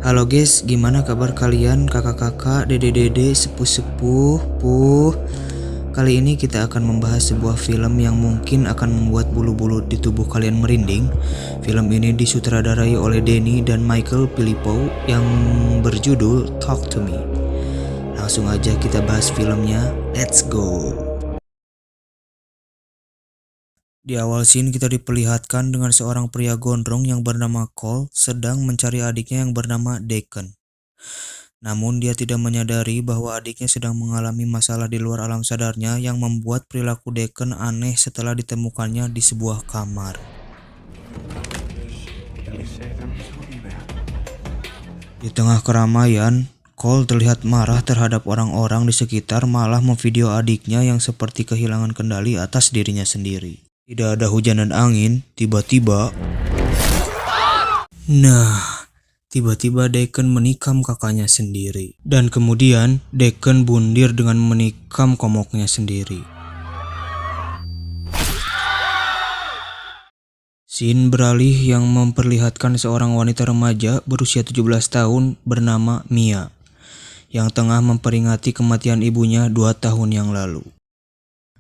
Halo guys, gimana kabar kalian kakak-kakak, dede-dede, sepuh-sepuh, puh? Kali ini kita akan membahas sebuah film yang mungkin akan membuat bulu-bulu di tubuh kalian merinding. Film ini disutradarai oleh Denny dan Michael Philippou yang berjudul Talk to Me. Langsung aja kita bahas filmnya, let's go! Di awal scene kita diperlihatkan dengan seorang pria gondrong yang bernama Cole sedang mencari adiknya yang bernama Deacon. Namun dia tidak menyadari bahwa adiknya sedang mengalami masalah di luar alam sadarnya yang membuat perilaku Deacon aneh setelah ditemukannya di sebuah kamar. Di tengah keramaian, Cole terlihat marah terhadap orang-orang di sekitar malah memvideo adiknya yang seperti kehilangan kendali atas dirinya sendiri. Tidak ada hujan dan angin, tiba-tiba tiba-tiba Deacon menikam kakaknya sendiri. Dan kemudian Deacon bundir dengan menikam komoknya sendiri. Scene beralih yang memperlihatkan seorang wanita remaja berusia 17 tahun bernama Mia yang tengah memperingati kematian ibunya 2 tahun yang lalu.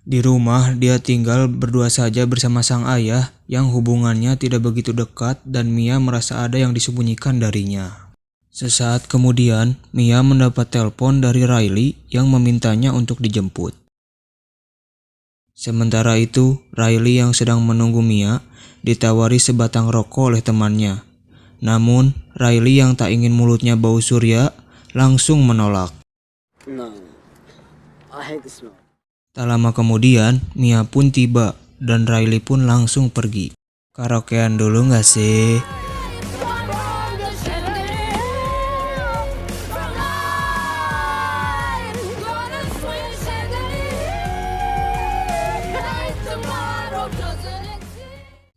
Di rumah, dia tinggal berdua saja bersama sang ayah yang hubungannya tidak begitu dekat dan Mia merasa ada yang disembunyikan darinya. Sesaat kemudian, Mia mendapat telepon dari Riley yang memintanya untuk dijemput. Sementara itu, Riley yang sedang menunggu Mia ditawari sebatang rokok oleh temannya. Namun, Riley yang tak ingin mulutnya bau surya langsung menolak. No, I hate the smell. Tak lama kemudian, Mia pun tiba dan Riley pun langsung pergi. Karaokean dulu gak sih?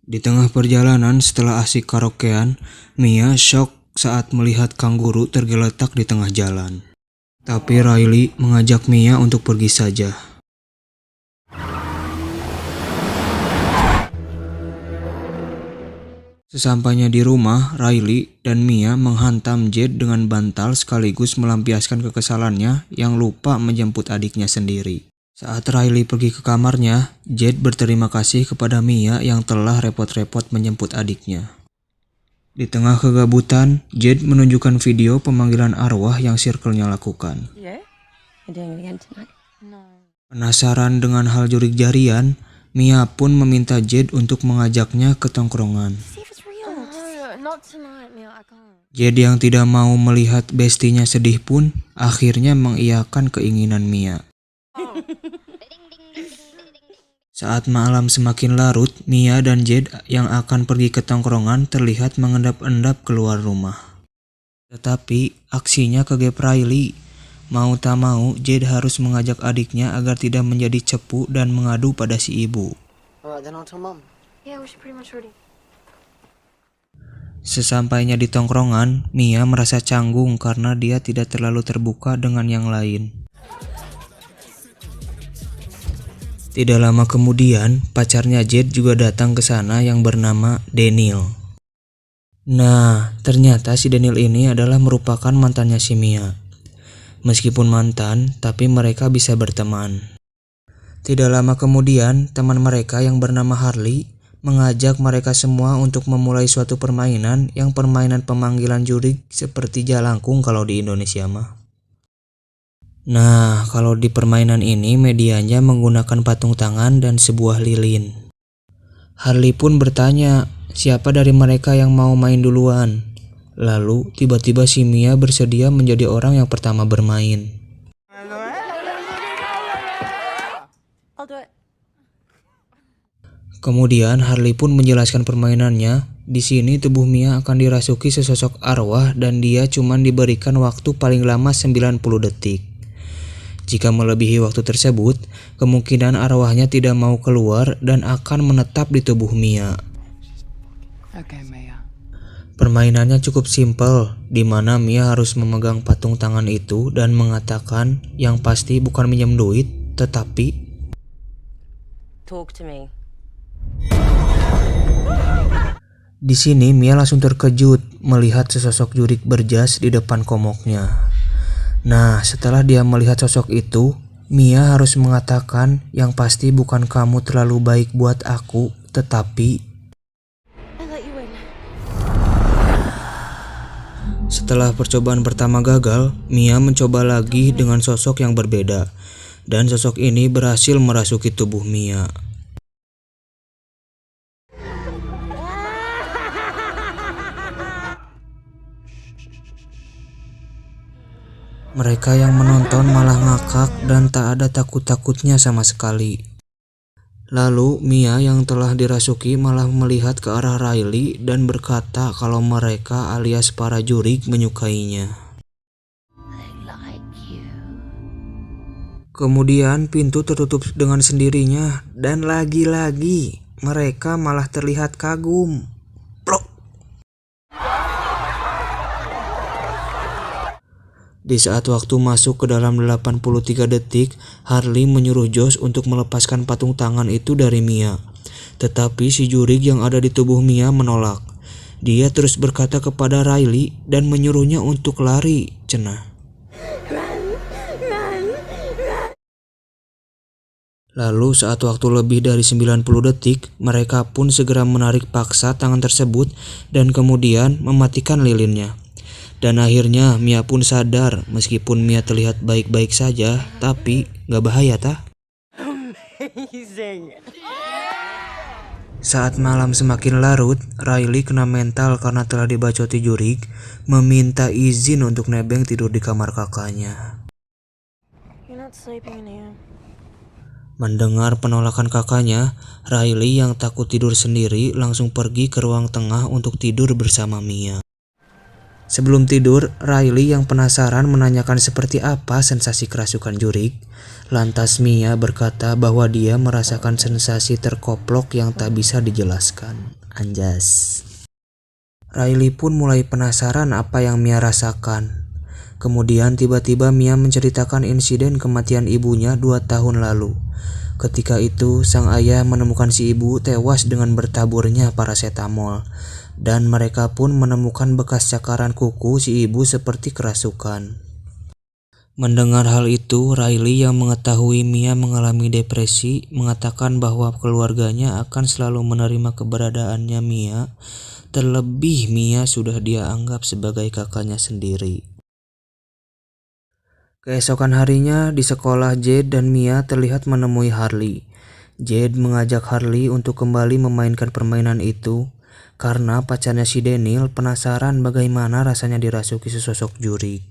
Di tengah perjalanan setelah asik karaokean, Mia shock saat melihat kanguru tergeletak di tengah jalan. Tapi Riley mengajak Mia untuk pergi saja. Sesampainya di rumah, Riley dan Mia menghantam Jed dengan bantal sekaligus melampiaskan kekesalannya yang lupa menjemput adiknya sendiri. Saat Riley pergi ke kamarnya, Jed berterima kasih kepada Mia yang telah repot-repot menjemput adiknya. Di tengah kegabutan, Jed menunjukkan video pemanggilan arwah yang circle-nya lakukan. Penasaran dengan hal jurik jarian, Mia pun meminta Jed untuk mengajaknya ke tongkrongan. Jed yang tidak mau melihat bestinya sedih pun akhirnya mengiyakan keinginan Mia. Saat malam semakin larut, Mia dan Jed yang akan pergi ke tongkrongan terlihat mengendap-endap keluar rumah. Tetapi aksinya kegep Riley. Mau tak mau, Jed harus mengajak adiknya agar tidak menjadi cepu dan mengadu pada si ibu. Sesampainya di tongkrongan, Mia merasa canggung karena dia tidak terlalu terbuka dengan yang lain. Tidak lama kemudian, pacarnya Jed juga datang ke sana yang bernama Daniel. Nah, ternyata si Daniel ini adalah merupakan mantannya si Mia. Meskipun mantan, tapi mereka bisa berteman. Tidak lama kemudian, teman mereka yang bernama Harley mengajak mereka semua untuk memulai suatu permainan yang permainan pemanggilan jurik seperti jalangkung kalau di Indonesia mah. Nah, kalau di permainan ini medianya menggunakan patung tangan dan sebuah lilin. Harley pun bertanya, siapa dari mereka yang mau main duluan? Lalu tiba-tiba si Mia bersedia menjadi orang yang pertama bermain. Kemudian Harley pun menjelaskan permainannya. Di sini tubuh Mia akan dirasuki sesosok arwah dan dia cuma diberikan waktu paling lama 90 detik. Jika melebihi waktu tersebut, kemungkinan arwahnya tidak mau keluar dan akan menetap di tubuh Mia. Permainannya cukup simpel, di mana Mia harus memegang patung tangan itu dan mengatakan yang pasti bukan minjem duit, tetapi Talk to me. Di sini Mia langsung terkejut melihat sesosok jurik berjas di depan komoknya. Nah, setelah dia melihat sosok itu, Mia harus mengatakan yang pasti bukan kamu terlalu baik buat aku, tetapi setelah percobaan pertama gagal, Mia mencoba lagi dengan sosok yang berbeda. Dan sosok ini berhasil merasuki tubuh Mia. Mereka yang menonton malah ngakak dan tak ada takut-takutnya sama sekali. Lalu Mia yang telah dirasuki malah melihat ke arah Riley dan berkata kalau mereka alias para jurik menyukainya. Kemudian pintu tertutup dengan sendirinya dan lagi-lagi mereka malah terlihat kagum. Plok. Di saat waktu masuk ke dalam 83 detik, Harley menyuruh Josh untuk melepaskan patung tangan itu dari Mia. Tetapi si jurik yang ada di tubuh Mia menolak. Dia terus berkata kepada Riley dan menyuruhnya untuk lari, cenah. Lalu saat waktu lebih dari 90 detik, mereka pun segera menarik paksa tangan tersebut dan kemudian mematikan lilinnya. Dan akhirnya Mia pun sadar, meskipun Mia terlihat baik-baik saja, tapi gak bahaya tah? Amazing. Saat malam semakin larut, Riley kena mental karena telah dibacoti jurik, meminta izin untuk nebeng tidur di kamar kakaknya. You're not sleeping in here. Mendengar penolakan kakaknya, Riley yang takut tidur sendiri langsung pergi ke ruang tengah untuk tidur bersama Mia. Sebelum tidur, Riley yang penasaran menanyakan seperti apa sensasi kerasukan jurik. Lantas Mia berkata bahwa dia merasakan sensasi terkoplok yang tak bisa dijelaskan. Anjas. Riley pun mulai penasaran apa yang Mia rasakan. Kemudian tiba-tiba Mia menceritakan insiden kematian ibunya 2 tahun lalu. Ketika itu, sang ayah menemukan si ibu tewas dengan bertaburnya parasetamol. Dan mereka pun menemukan bekas cakaran kuku si ibu seperti kerasukan. Mendengar hal itu, Riley yang mengetahui Mia mengalami depresi mengatakan bahwa keluarganya akan selalu menerima keberadaannya Mia. Terlebih Mia sudah dia anggap sebagai kakaknya sendiri. Keesokan harinya di sekolah, Jade dan Mia terlihat menemui Harley. Jade mengajak Harley untuk kembali memainkan permainan itu karena pacarnya si Daniel penasaran bagaimana rasanya dirasuki sesosok jurik.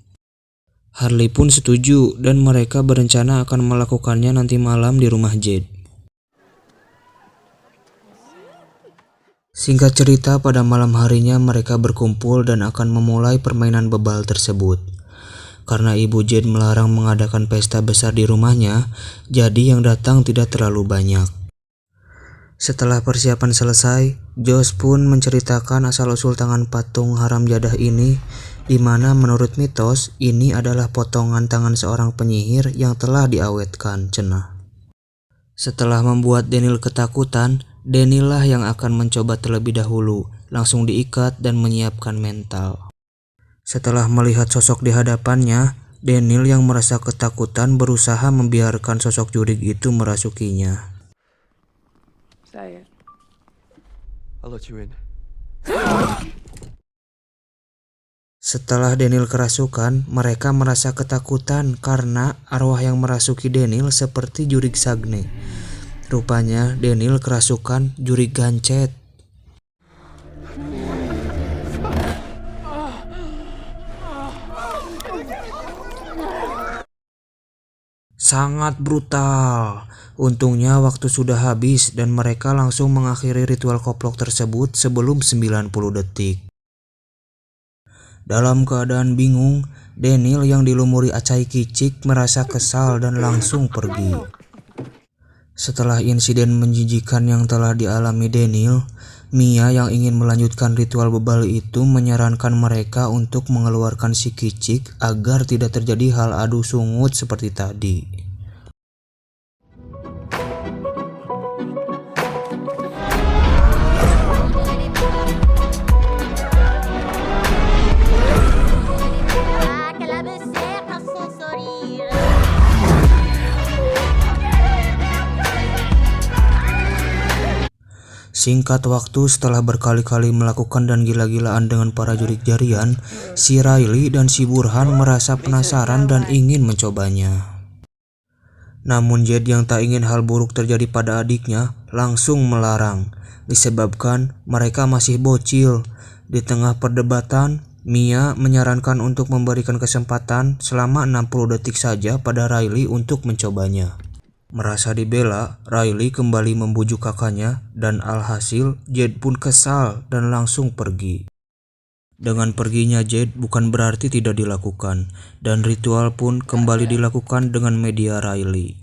Harley pun setuju dan mereka berencana akan melakukannya nanti malam di rumah Jade. Singkat cerita, pada malam harinya mereka berkumpul dan akan memulai permainan bebal tersebut. Karena ibu Jade melarang mengadakan pesta besar di rumahnya, jadi yang datang tidak terlalu banyak. Setelah persiapan selesai, Josh pun menceritakan asal-usul tangan patung haram jadah ini, di mana menurut mitos ini adalah potongan tangan seorang penyihir yang telah diawetkan, cenah. Setelah membuat Daniel ketakutan, Daniel lah yang akan mencoba terlebih dahulu, langsung diikat dan menyiapkan mental. Setelah melihat sosok di hadapannya, Daniel yang merasa ketakutan berusaha membiarkan sosok jurik itu merasukinya. Say it. I'll let you in. Setelah Daniel kerasukan, mereka merasa ketakutan karena arwah yang merasuki Daniel seperti jurik Sagne. Rupanya Daniel kerasukan jurik gancet. Sangat brutal. Untungnya waktu sudah habis dan mereka langsung mengakhiri ritual koplok tersebut sebelum 90 detik. Dalam keadaan bingung, Daniel yang dilumuri acai kicik merasa kesal dan langsung pergi. Setelah insiden menjijikan yang telah dialami Daniel, Mia yang ingin melanjutkan ritual bebal itu menyarankan mereka untuk mengeluarkan si kicik agar tidak terjadi hal adu sungut seperti tadi. Singkat waktu setelah berkali-kali melakukan dan gila-gilaan dengan para jurik jarian, si Riley dan si Burhan merasa penasaran dan ingin mencobanya. Namun Jed yang tak ingin hal buruk terjadi pada adiknya langsung melarang, disebabkan mereka masih bocil. Di tengah perdebatan, Mia menyarankan untuk memberikan kesempatan selama 60 detik saja pada Riley untuk mencobanya. Merasa dibela, Riley kembali membujuk kakaknya dan alhasil Jed pun kesal dan langsung pergi. Dengan perginya Jed bukan berarti tidak dilakukan, dan ritual pun kembali dilakukan dengan media Riley.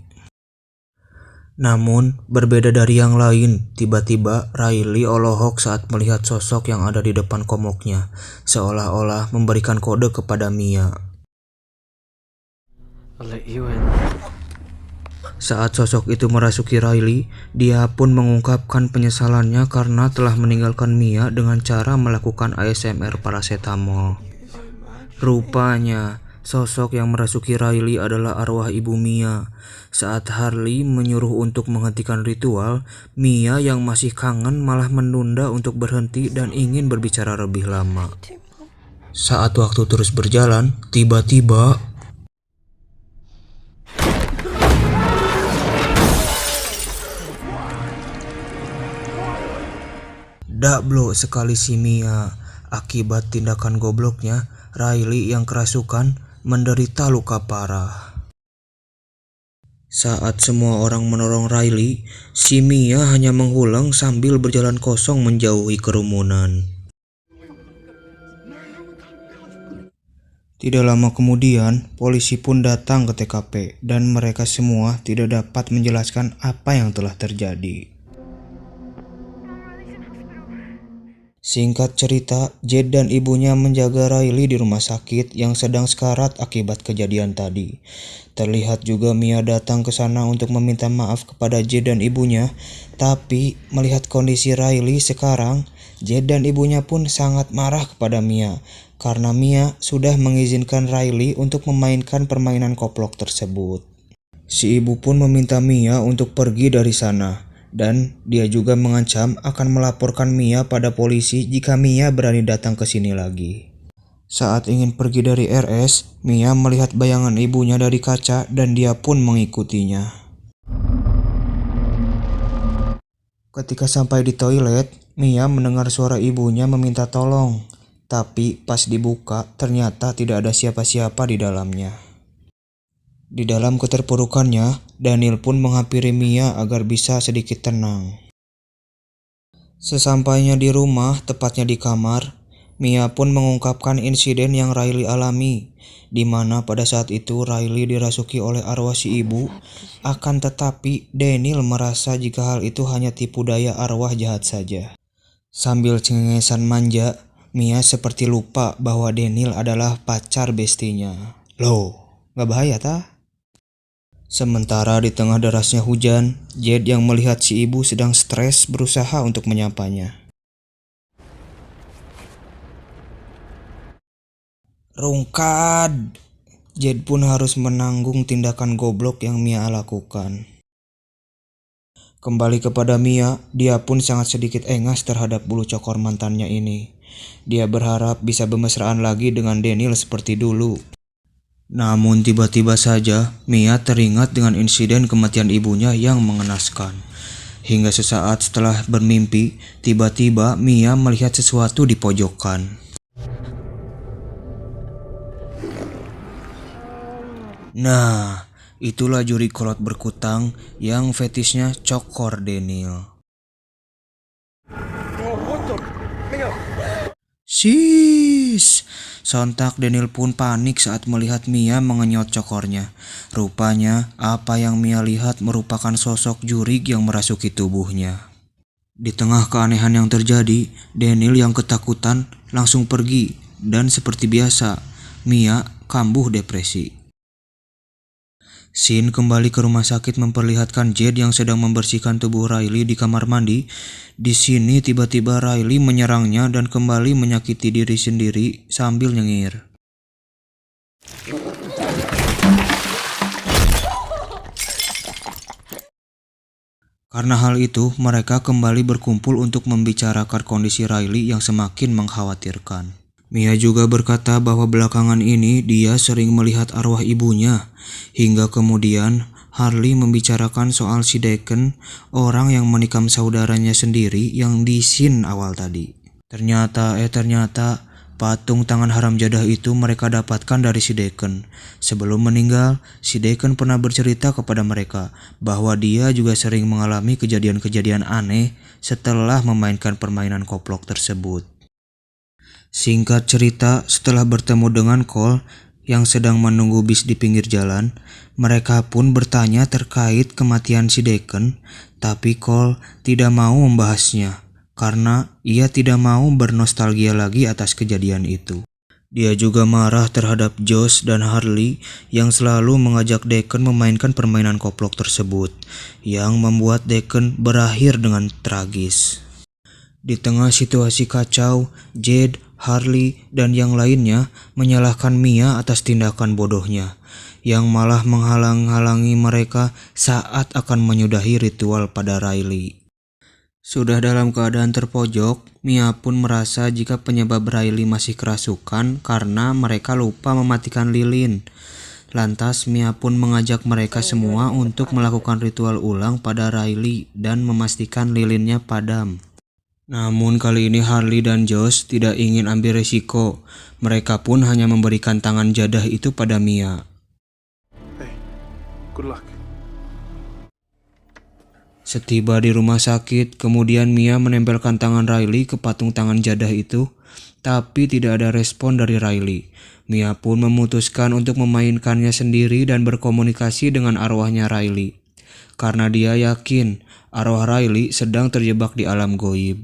Namun, berbeda dari yang lain, tiba-tiba Riley olohok saat melihat sosok yang ada di depan komoknya, seolah-olah memberikan kode kepada Mia. I'll let you in. Saat sosok itu merasuki Riley, dia pun mengungkapkan penyesalannya karena telah meninggalkan Mia dengan cara melakukan ASMR paracetamol. Rupanya, sosok yang merasuki Riley adalah arwah ibu Mia. Saat Harley menyuruh untuk menghentikan ritual, Mia yang masih kangen malah menunda untuk berhenti dan ingin berbicara lebih lama. Saat waktu terus berjalan, tiba-tiba dakblok sekali si Mia. Akibat tindakan gobloknya, Riley yang kerasukan menderita luka parah. Saat semua orang menolong Riley, si Mia hanya menghulang sambil berjalan kosong menjauhi kerumunan. Tidak lama kemudian, polisi pun datang ke TKP dan mereka semua tidak dapat menjelaskan apa yang telah terjadi. Singkat cerita, Jed dan ibunya menjaga Riley di rumah sakit yang sedang sekarat akibat kejadian tadi. Terlihat juga Mia datang ke sana untuk meminta maaf kepada Jed dan ibunya, tapi melihat kondisi Riley sekarang, Jed dan ibunya pun sangat marah kepada Mia karena Mia sudah mengizinkan Riley untuk memainkan permainan koplok tersebut. Si ibu pun meminta Mia untuk pergi dari sana. Dan dia juga mengancam akan melaporkan Mia pada polisi jika Mia berani datang ke sini lagi. Saat ingin pergi dari RS, Mia melihat bayangan ibunya dari kaca dan dia pun mengikutinya. Ketika sampai di toilet, Mia mendengar suara ibunya meminta tolong. Tapi pas dibuka, ternyata tidak ada siapa-siapa di dalamnya. Di dalam keterpurukannya, Daniel pun menghampiri Mia agar bisa sedikit tenang. Sesampainya di rumah, tepatnya di kamar, Mia pun mengungkapkan insiden yang Riley alami, di mana pada saat itu Riley dirasuki oleh arwah si ibu, akan tetapi Daniel merasa jika hal itu hanya tipu daya arwah jahat saja. Sambil cengengesan manja, Mia seperti lupa bahwa Daniel adalah pacar bestinya. Loh, gak bahaya tah? Sementara di tengah derasnya hujan, Jed yang melihat si ibu sedang stres berusaha untuk menyapanya. Rungkad! Jed pun harus menanggung tindakan goblok yang Mia lakukan. Kembali kepada Mia, dia pun sangat sedikit engas terhadap bulu cokor mantannya ini. Dia berharap bisa bermesraan lagi dengan Daniel seperti dulu. Namun tiba-tiba saja Mia teringat dengan insiden kematian ibunya yang mengenaskan. Hingga sesaat setelah bermimpi, tiba-tiba Mia melihat sesuatu di pojokan. Nah, itulah juri kolot berkutang yang fetisnya cokor Daniel. Sis! Sontak Daniel pun panik saat melihat Mia mengenyot cokornya. Rupanya apa yang Mia lihat merupakan sosok jurig yang merasuki tubuhnya. Di tengah keanehan yang terjadi, Daniel yang ketakutan langsung pergi dan seperti biasa, Mia kambuh depresi. Scene kembali ke rumah sakit memperlihatkan Jed yang sedang membersihkan tubuh Riley di kamar mandi. Di sini tiba-tiba Riley menyerangnya dan kembali menyakiti diri sendiri sambil nyengir. Karena hal itu, mereka kembali berkumpul untuk membicarakan kondisi Riley yang semakin mengkhawatirkan. Mia juga berkata bahwa belakangan ini dia sering melihat arwah ibunya, hingga kemudian Harley membicarakan soal si Deacon, orang yang menikam saudaranya sendiri yang di scene awal tadi. Ternyata patung tangan haram jadah itu mereka dapatkan dari si Deacon. Sebelum meninggal, si Deacon pernah bercerita kepada mereka bahwa dia juga sering mengalami kejadian-kejadian aneh setelah memainkan permainan koplok tersebut. Singkat cerita, setelah bertemu dengan Cole yang sedang menunggu bis di pinggir jalan, mereka pun bertanya terkait kematian si Deacon, tapi Cole tidak mau membahasnya karena ia tidak mau bernostalgia lagi atas kejadian itu. Dia juga marah terhadap Josh dan Harley yang selalu mengajak Deacon memainkan permainan koplok tersebut, yang membuat Deacon berakhir dengan tragis. Di tengah situasi kacau, Jade, Harley, dan yang lainnya menyalahkan Mia atas tindakan bodohnya, yang malah menghalang-halangi mereka saat akan menyudahi ritual pada Riley. Sudah dalam keadaan terpojok, Mia pun merasa jika penyebab Riley masih kerasukan karena mereka lupa mematikan lilin. Lantas Mia pun mengajak mereka semua untuk melakukan ritual ulang pada Riley dan memastikan lilinnya padam. Namun kali ini Harley dan Josh tidak ingin ambil resiko. Mereka pun hanya memberikan tangan jadah itu pada Mia. Hey, good luck. Setiba di rumah sakit, kemudian Mia menempelkan tangan Riley ke patung tangan jadah itu, tapi tidak ada respon dari Riley. Mia pun memutuskan untuk memainkannya sendiri dan berkomunikasi dengan arwahnya Riley, karena dia yakin arwah Riley sedang terjebak di alam goib.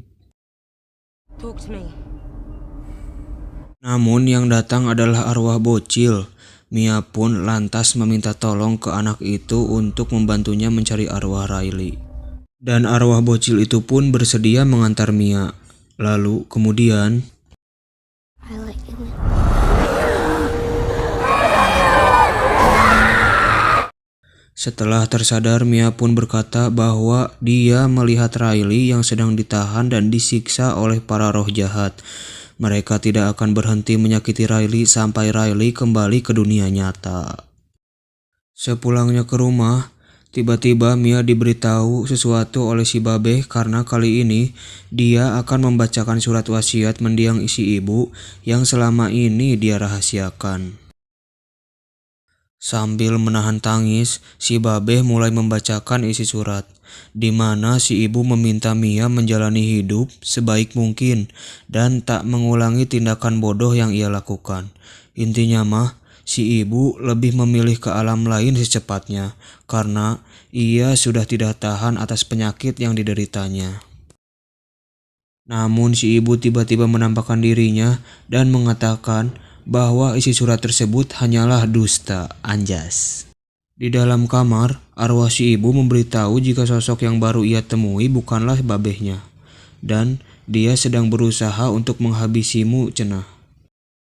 Talk to me. Namun yang datang adalah arwah bocil. Mia pun lantas meminta tolong ke anak itu untuk membantunya mencari arwah Riley. Dan arwah bocil itu pun bersedia mengantar Mia. Lalu kemudian I let you in. setelah tersadar, Mia pun berkata bahwa dia melihat Riley yang sedang ditahan dan disiksa oleh para roh jahat. Mereka tidak akan berhenti menyakiti Riley sampai Riley kembali ke dunia nyata. Sepulangnya ke rumah, tiba-tiba Mia diberitahu sesuatu oleh si Babe karena kali ini dia akan membacakan surat wasiat mendiang isi ibu yang selama ini dia rahasiakan. Sambil menahan tangis, si Babe mulai membacakan isi surat, di mana si ibu meminta Mia menjalani hidup sebaik mungkin dan tak mengulangi tindakan bodoh yang ia lakukan. Intinya mah, si ibu lebih memilih ke alam lain secepatnya karena ia sudah tidak tahan atas penyakit yang dideritanya. Namun si ibu tiba-tiba menampakkan dirinya dan mengatakan bahwa isi surat tersebut hanyalah dusta, anjas. Di dalam kamar, arwah si ibu memberitahu jika sosok yang baru ia temui bukanlah babehnya, dan dia sedang berusaha untuk menghabisimu, cenah.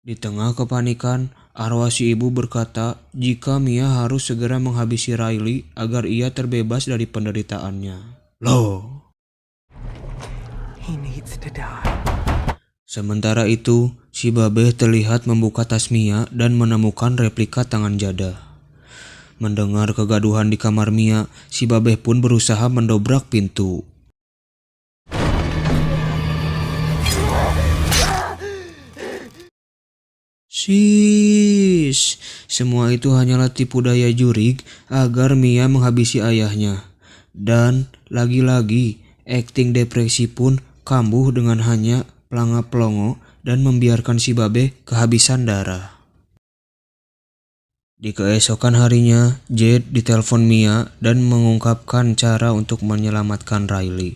Di tengah kepanikan, arwah si ibu berkata jika Mia harus segera menghabisi Riley agar ia terbebas dari penderitaannya. Loh. He needs to die. Sementara itu, si Babe terlihat membuka tas Mia dan menemukan replika tangan jadah. Mendengar kegaduhan di kamar Mia, si Babe pun berusaha mendobrak pintu. Shish, semua itu hanyalah tipu daya jurig agar Mia menghabisi ayahnya. Dan lagi-lagi, akting depresi pun kambuh dengan hanya pelanga-pelongo dan membiarkan si Babe kehabisan darah. Di keesokan harinya, Jade ditelepon Mia dan mengungkapkan cara untuk menyelamatkan Riley.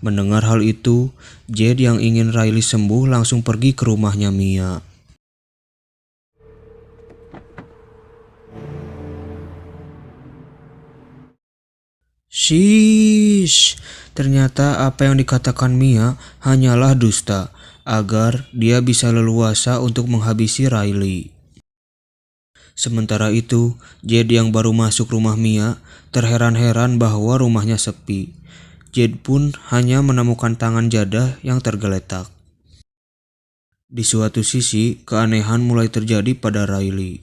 Mendengar hal itu, Jade yang ingin Riley sembuh langsung pergi ke rumahnya Mia. Shish, ternyata apa yang dikatakan Mia hanyalah dusta agar dia bisa leluasa untuk menghabisi Riley. Sementara itu, Jade yang baru masuk rumah Mia terheran-heran bahwa rumahnya sepi. Jade pun hanya menemukan tangan jadah yang tergeletak. Di suatu sisi, keanehan mulai terjadi pada Riley.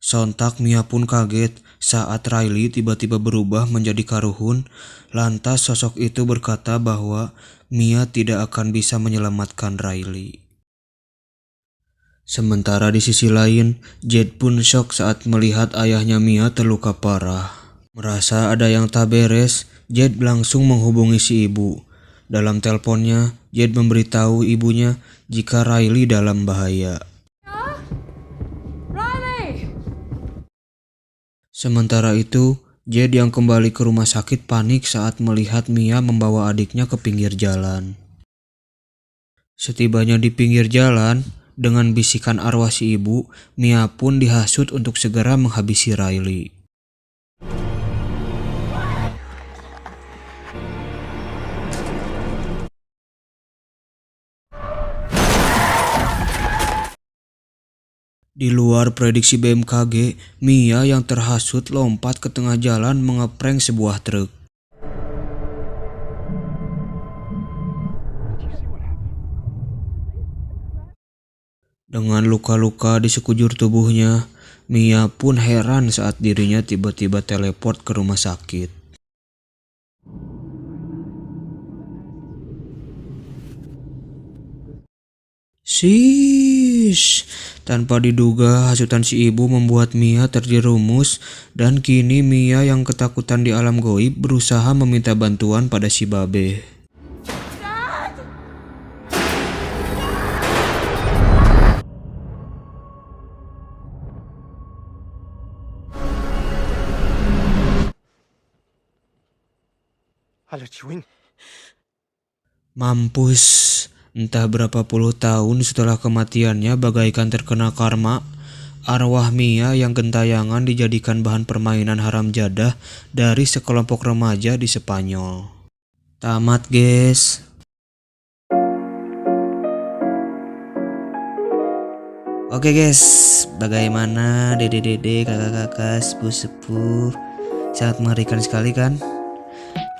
Sontak Mia pun kaget saat Riley tiba-tiba berubah menjadi karuhun. Lantas sosok itu berkata bahwa Mia tidak akan bisa menyelamatkan Riley. Sementara di sisi lain, Jade pun shock saat melihat ayahnya Mia terluka parah. Merasa ada yang tak beres, Jade langsung menghubungi si ibu. Dalam teleponnya, Jade memberitahu ibunya jika Riley dalam bahaya. Sementara itu, Jade yang kembali ke rumah sakit panik saat melihat Mia membawa adiknya ke pinggir jalan. Setibanya di pinggir jalan, dengan bisikan arwah si ibu, Mia pun dihasut untuk segera menghabisi Riley. Di luar prediksi BMKG, Mia yang terhasut lompat ke tengah jalan mengeprank sebuah truk. Dengan luka-luka di sekujur tubuhnya, Mia pun heran saat dirinya tiba-tiba teleport ke rumah sakit. Shish, tanpa diduga hasutan si ibu membuat Mia terjerumus dan kini Mia yang ketakutan di alam goib berusaha meminta bantuan pada si babe. I let you in. Mampus, entah berapa puluh tahun setelah kematiannya bagaikan terkena karma, arwah Mia yang gentayangan dijadikan bahan permainan haram jadah dari sekelompok remaja di Spanyol. Tamat guys. Oke guys, bagaimana dede-dede, kakak-kakak, sepuh-sepuh? Sangat mengerikan sekali kan?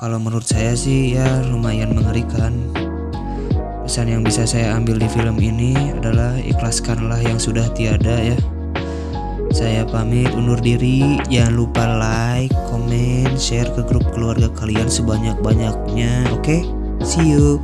Kalau menurut saya sih ya lumayan mengerikan. Pesan yang bisa saya ambil di film ini adalah ikhlaskanlah yang sudah tiada ya. Saya pamit undur diri. Jangan lupa like, komen, share ke grup keluarga kalian sebanyak-banyaknya. Oke? See you.